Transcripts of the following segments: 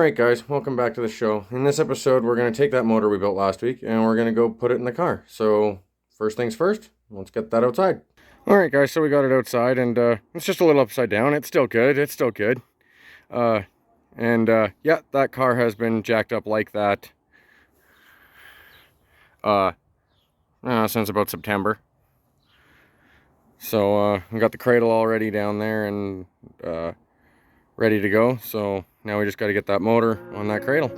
Alright guys, welcome back to the show. In this episode, we're going to take that motor we built last week and we're going to go put it in the car. So, first things first, let's get that outside. Alright guys, so we got it outside and it's just a little upside down. It's still good, yeah, that car has been jacked up like that since about September. So, we got the cradle already down there and ready to go. So, now we just got to get that motor on that cradle.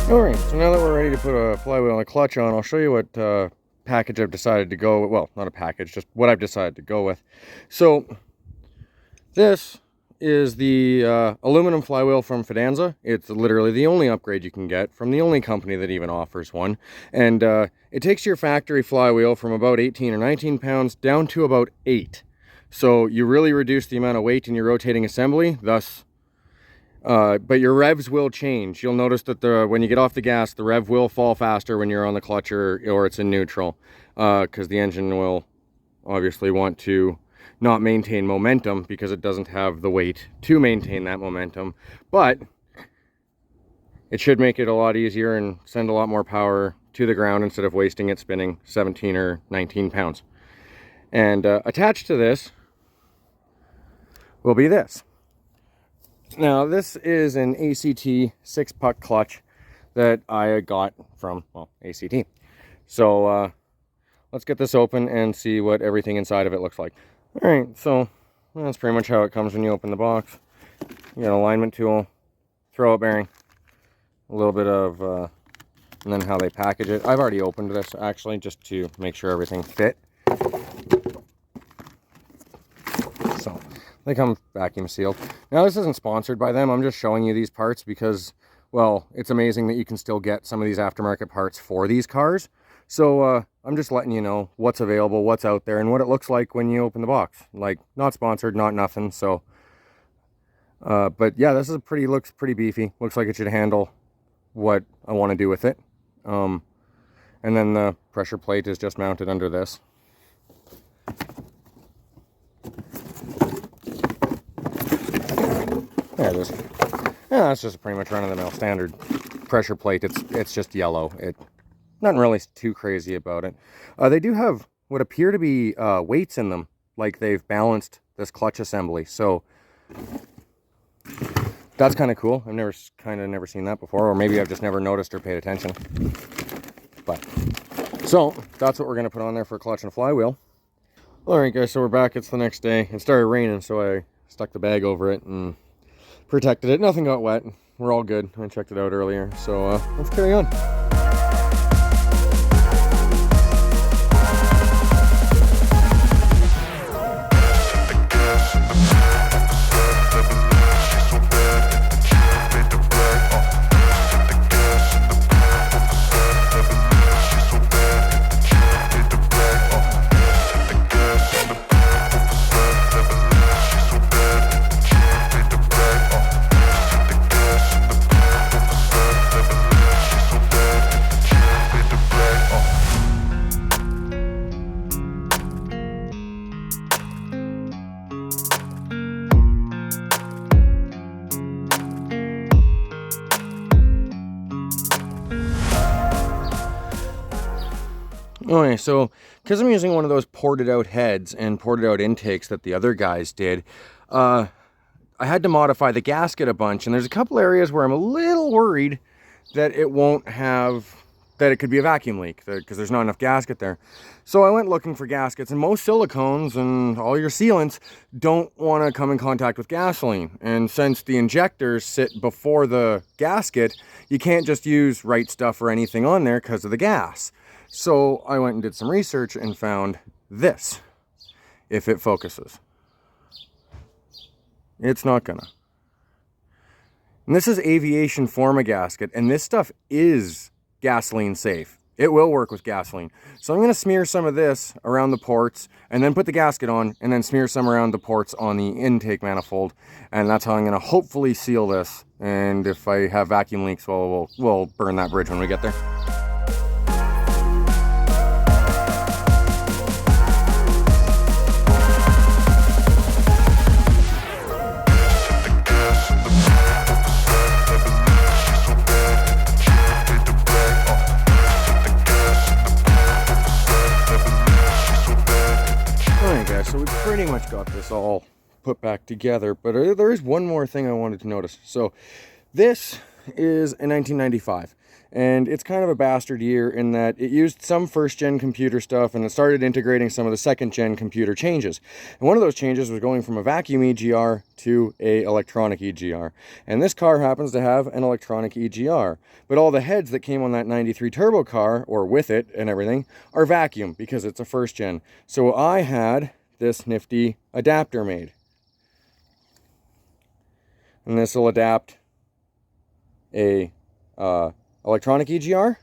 Alright, so now that we're ready to put a flywheel and a clutch on, I'll show you what package I've decided to go with. Well, not a package, just what I've decided to go with. So, this is the aluminum flywheel from Fidanza. It's literally the only upgrade you can get from the only company that even offers one. And it takes your factory flywheel from about 18 or 19 pounds down to about 8. So you really reduce the amount of weight in your rotating assembly, thus but your revs will change. You'll notice that when you get off the gas, the rev will fall faster when you're on the clutch or it's in neutral, because the engine will obviously want to not maintain momentum because it doesn't have the weight to maintain that momentum. But it should make it a lot easier and send a lot more power to the ground instead of wasting it spinning 17 or 19 pounds. And attached to this will be this. Now, this is an ACT 6-puck clutch that I got from, well, ACT. So, let's get this open and see what everything inside of it looks like. Alright, so that's pretty much how it comes when you open the box. You got an alignment tool, throw-out bearing, a little bit of, and then how they package it. I've already opened this, actually, just to make sure everything fit. So, they come vacuum sealed. Now, this isn't sponsored by them. I'm just showing you these parts because, well, it's amazing that you can still get some of these aftermarket parts for these cars. So, I'm just letting you know what's available, what's out there, and what it looks like when you open the box. Like, not sponsored, not nothing, so. But yeah, this is looks pretty beefy. Looks like it should handle what I want to do with it. And then the pressure plate is just mounted under this. There it is. Yeah, that's just pretty much run-of-the-mill standard pressure plate. It's just yellow. Nothing really too crazy about it. They do have what appear to be weights in them, like they've balanced this clutch assembly. So that's kind of cool. I've never seen that before, or maybe I've just never noticed or paid attention. But so that's what we're gonna put on there for clutch and flywheel. All right, guys. So we're back. It's the next day. It started raining, so I stuck the bag over it and protected it. Nothing got wet. We're all good. I checked it out earlier. So let's carry on. Okay, so because I'm using one of those ported out heads and ported out intakes that the other guys did, I had to modify the gasket a bunch, and there's a couple areas where I'm a little worried that it could be a vacuum leak, because there's not enough gasket there. So I went looking for gaskets, and most silicones and all your sealants don't want to come in contact with gasoline. And since the injectors sit before the gasket, you can't just use Right Stuff or anything on there because of the gas. So I went and did some research and found this, if it focuses. It's not gonna. And this is aviation forma gasket, and this stuff is gasoline safe. It will work with gasoline. So I'm going to smear some of this around the ports and then put the gasket on and then smear some around the ports on the intake manifold. And that's how I'm going to hopefully seal this. And if I have vacuum leaks, well, we'll burn that bridge when we get there. So we've pretty much got this all put back together, but there is one more thing I wanted to notice. So this is a 1995, and it's kind of a bastard year in that it used some first-gen computer stuff and it started integrating some of the second-gen computer changes. And one of those changes was going from a vacuum EGR to a electronic EGR. And this car happens to have an electronic EGR. But all the heads that came on that 93 turbo car, or with it and everything, are vacuum because it's a first-gen. So I had this nifty adapter made, and this will adapt a electronic EGR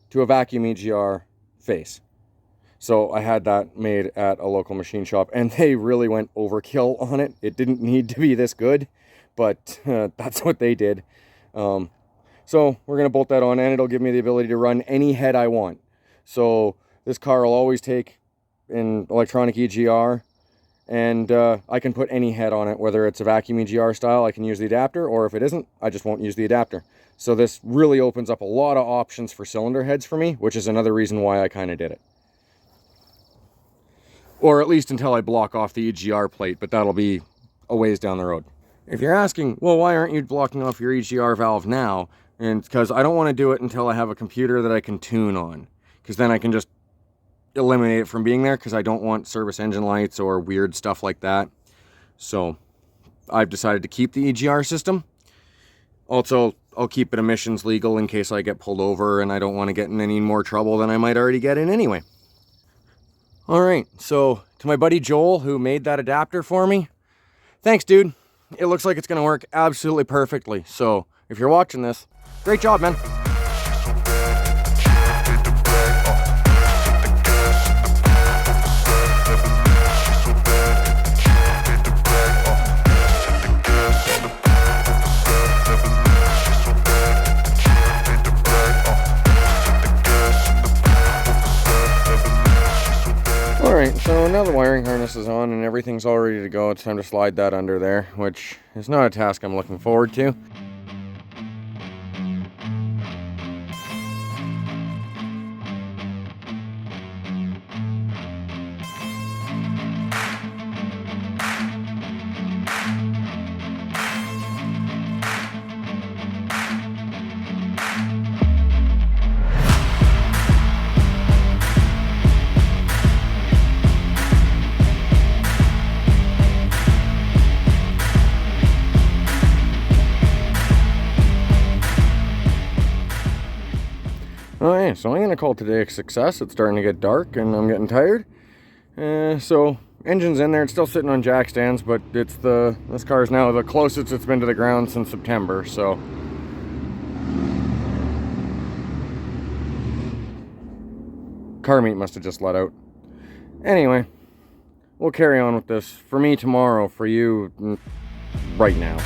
to a vacuum EGR face. So I had that made at a local machine shop, and they really went overkill on it. It didn't need to be this good, but that's what they did. So we're gonna bolt that on, and it'll give me the ability to run any head I want. So this car will always take in electronic EGR, and I can put any head on it, whether it's a vacuum EGR style, I can use the adapter, or if it isn't, I just won't use the adapter. So this really opens up a lot of options for cylinder heads for me, which is another reason why I kind of did it. Or at least until I block off the EGR plate, but that'll be a ways down the road. If you're asking, well, why aren't you blocking off your EGR valve now? And it's because I don't want to do it until I have a computer that I can tune on, because then I can just eliminate it from being there, because I don't want service engine lights or weird stuff like that. So I've decided to keep the EGR system. Also, I'll keep it emissions legal in case I get pulled over and I don't want to get in any more trouble than I might already get in anyway. Alright, so to my buddy Joel, who made that adapter for me, thanks, dude. It looks like it's going to work absolutely perfectly. So if you're watching this, great job, man. Alright, so now the wiring harness is on and everything's all ready to go. It's time to slide that under there, which is not a task I'm looking forward to. Alright, so I'm going to call today a success. It's starting to get dark and I'm getting tired. So, engine's in there. It's still sitting on jack stands, but this car is now the closest it's been to the ground since September, so. Car meat must have just let out. Anyway, we'll carry on with this. For me tomorrow, for you right now.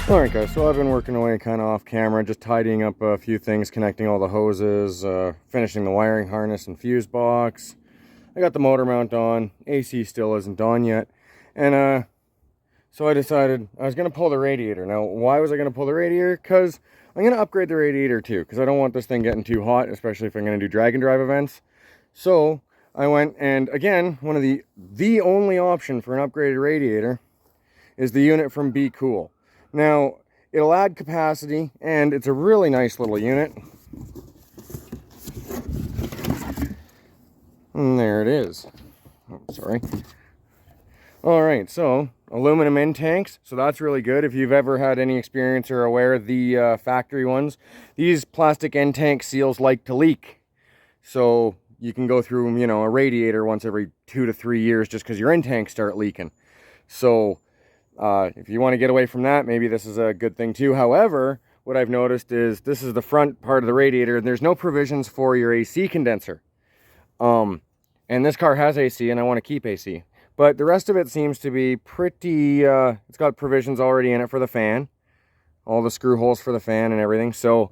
Alright guys, so I've been working away kind of off camera, just tidying up a few things, connecting all the hoses, finishing the wiring harness and fuse box. I got the motor mount on, AC still isn't on yet, and so I decided I was going to pull the radiator. Now, why was I going to pull the radiator? Because I'm going to upgrade the radiator too, because I don't want this thing getting too hot, especially if I'm going to do drag and drive events. So I went, and again, one of the only option for an upgraded radiator is the unit from Be Cool. Now, it'll add capacity, and it's a really nice little unit. And there it is. Oh, sorry. Alright, so aluminum end tanks, so that's really good. If you've ever had any experience or aware of the factory ones, these plastic end tank seals like to leak. So you can go through, you know, a radiator once every 2 to 3 years just because your end tanks start leaking. So if you want to get away from that, maybe this is a good thing too. However, what I've noticed is this is the front part of the radiator, and there's no provisions for your AC condenser. And this car has AC, and I want to keep AC. But the rest of it seems to be pretty, it's got provisions already in it for the fan. All the screw holes for the fan and everything. So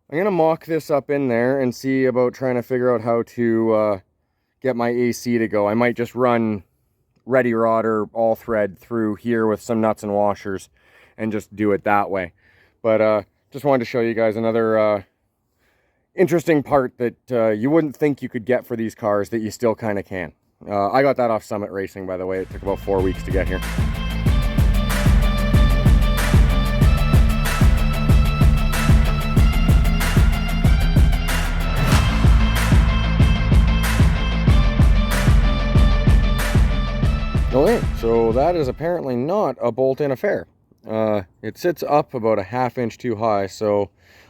I'm going to mock this up in there and see about trying to figure out how to get my AC to go. I might just run ready rod or all thread through here with some nuts and washers and just do it that way. But just wanted to show you guys another interesting part that you wouldn't think you could get for these cars that you still kind of can. I got that off Summit Racing, by the way. It took about 4 weeks to get here. Okay, so that is apparently not a bolt-in affair. It sits up about a ½ inch too high, so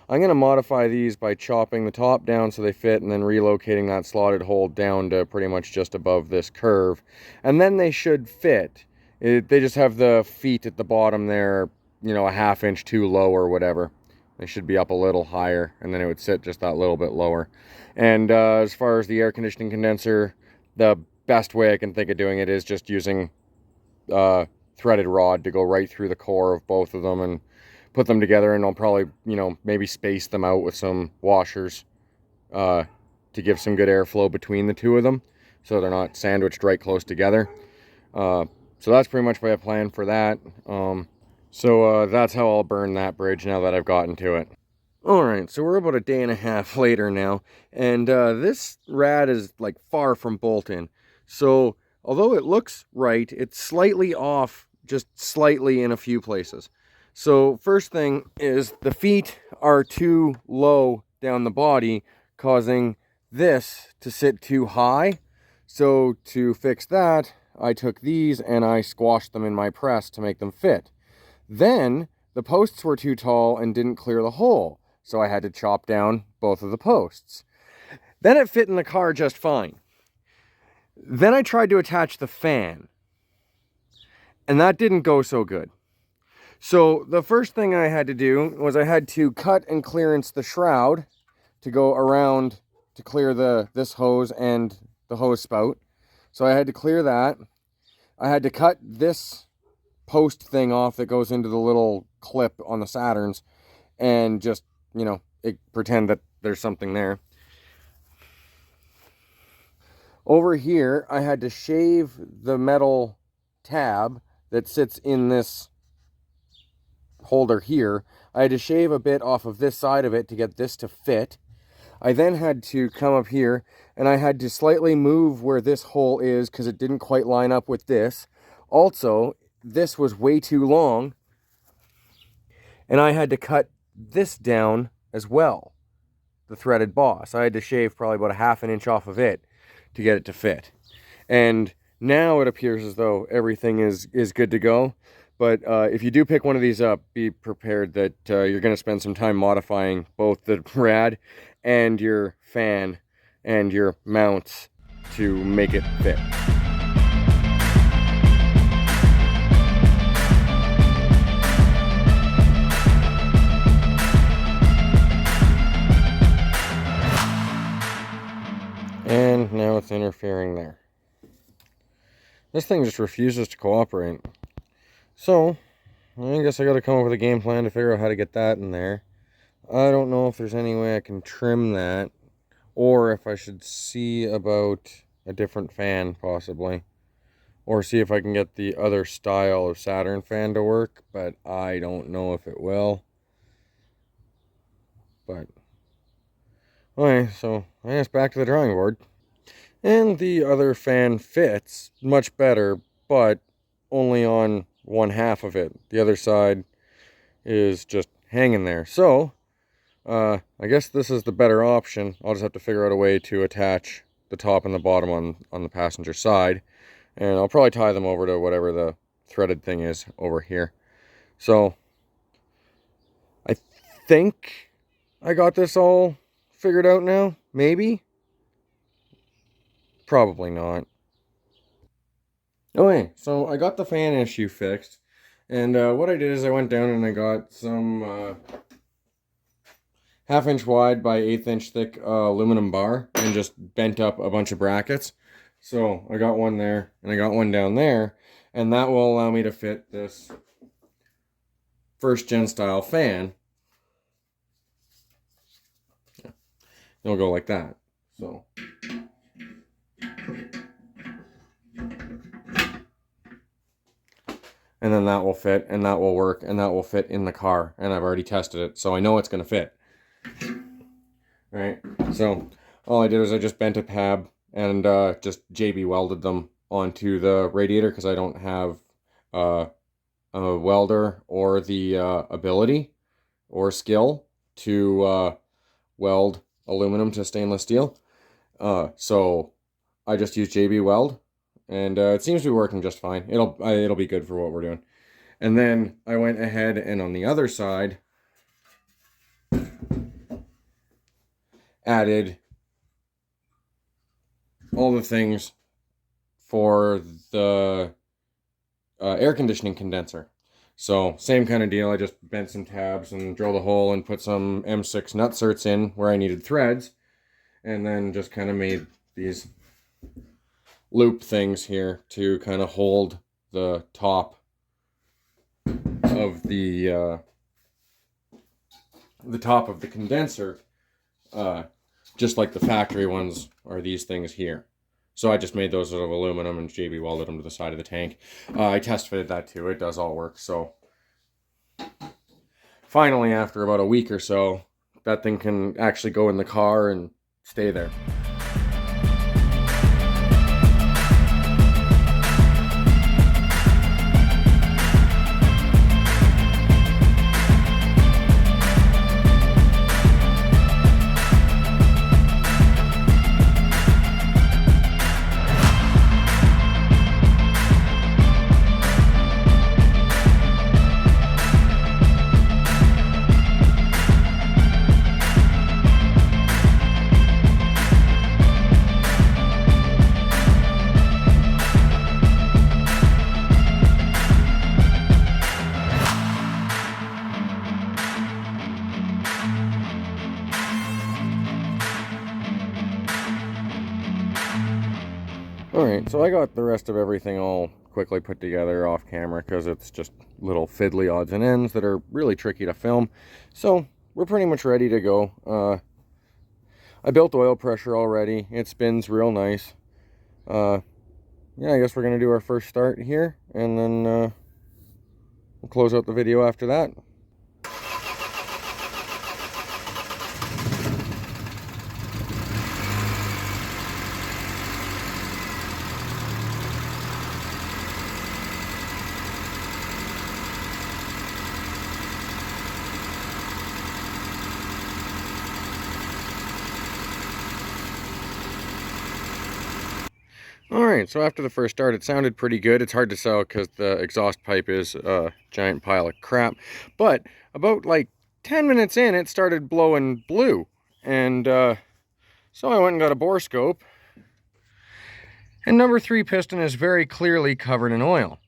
I'm going to modify these by chopping the top down so they fit and then relocating that slotted hole down to pretty much just above this curve. And then they should fit. They just have the feet at the bottom there, you know, a ½ inch too low or whatever. They should be up a little higher, and then it would sit just that little bit lower. And as far as the air conditioning condenser, the best way I can think of doing it is just using threaded rod to go right through the core of both of them and put them together, and I'll probably, you know, maybe space them out with some washers to give some good airflow between the two of them so they're not sandwiched right close together. So that's pretty much my plan for that. So that's how I'll burn that bridge now that I've gotten to it. Alright, so we're about a day and a half later now, and this rad is like far from bolt-in. So although it looks right, it's slightly off, just slightly in a few places. So first thing is the feet are too low down the body, causing this to sit too high. So to fix that, I took these and I squashed them in my press to make them fit. Then the posts were too tall and didn't clear the hole, so I had to chop down both of the posts. Then it fit in the car just fine. Then I tried to attach the fan, and that didn't go so good. So the first thing I had to do was I had to cut and clearance the shroud to go around to clear this hose and the hose spout. So I had to clear that. I had to cut this post thing off that goes into the little clip on the Saturns and just, you know, pretend that there's something there. Over here, I had to shave the metal tab that sits in this holder here. I had to shave a bit off of this side of it to get this to fit. I then had to come up here and I had to slightly move where this hole is because it didn't quite line up with this. Also, this was way too long, and I had to cut this down as well, the threaded boss. I had to shave probably about a ½ inch off of it to get it to fit. And now it appears as though everything is good to go. But if you do pick one of these up, be prepared that you're going to spend some time modifying both the rad and your fan and your mounts to make it fit. And now it's interfering there. This thing just refuses to cooperate. So, I guess I gotta come up with a game plan to figure out how to get that in there. I don't know if there's any way I can trim that, or if I should see about a different fan, possibly. Or see if I can get the other style of Saturn fan to work, but I don't know if it will. But, okay, so I guess back to the drawing board. And the other fan fits much better, but only on one half of it. The other side is just hanging there. So, I guess this is the better option. I'll just have to figure out a way to attach the top and the bottom on the passenger side. And I'll probably tie them over to whatever the threaded thing is over here. So, I think I got this all figured out now. Maybe. Probably not. Okay, so I got the fan issue fixed. And what I did is I went down and I got some 1/2 inch wide by 1/8 inch thick aluminum bar and just bent up a bunch of brackets. So I got one there and I got one down there, and that will allow me to fit this first gen style fan. Yeah. It'll go like that. So and then that will fit, and that will work, and that will fit in the car. And I've already tested it, so I know it's going to fit. Right, so all I did was I just bent a tab and just JB welded them onto the radiator because I don't have a welder or the ability or skill to weld aluminum to stainless steel. So I just use JB weld, and it seems to be working just fine. It'll be good for what we're doing. And then I went ahead and on the other side added all the things for the air conditioning condenser. So same kind of deal. I just bent some tabs and drilled a hole and put some M6 nutserts in where I needed threads, and then just kind of made these loop things here to kind of hold the top of the condenser, just like the factory ones are these things here. So I just made those out of aluminum and JB welded them to the side of the tank. I test fitted that too. It does all work. So finally, after about a week or so, that thing can actually go in the car and stay there. Alright, so I got the rest of everything all quickly put together off camera because it's just little fiddly odds and ends that are really tricky to film. So we're pretty much ready to go. I built oil pressure already. It spins real nice. Yeah, I guess we're going to do our first start here, and then we'll close out the video after that. Alright, so after the first start, it sounded pretty good. It's hard to tell because the exhaust pipe is a giant pile of crap. But about like 10 minutes in, it started blowing blue. And so I went and got a bore scope. And number 3 piston is very clearly covered in oil.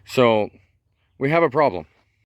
So we have a problem.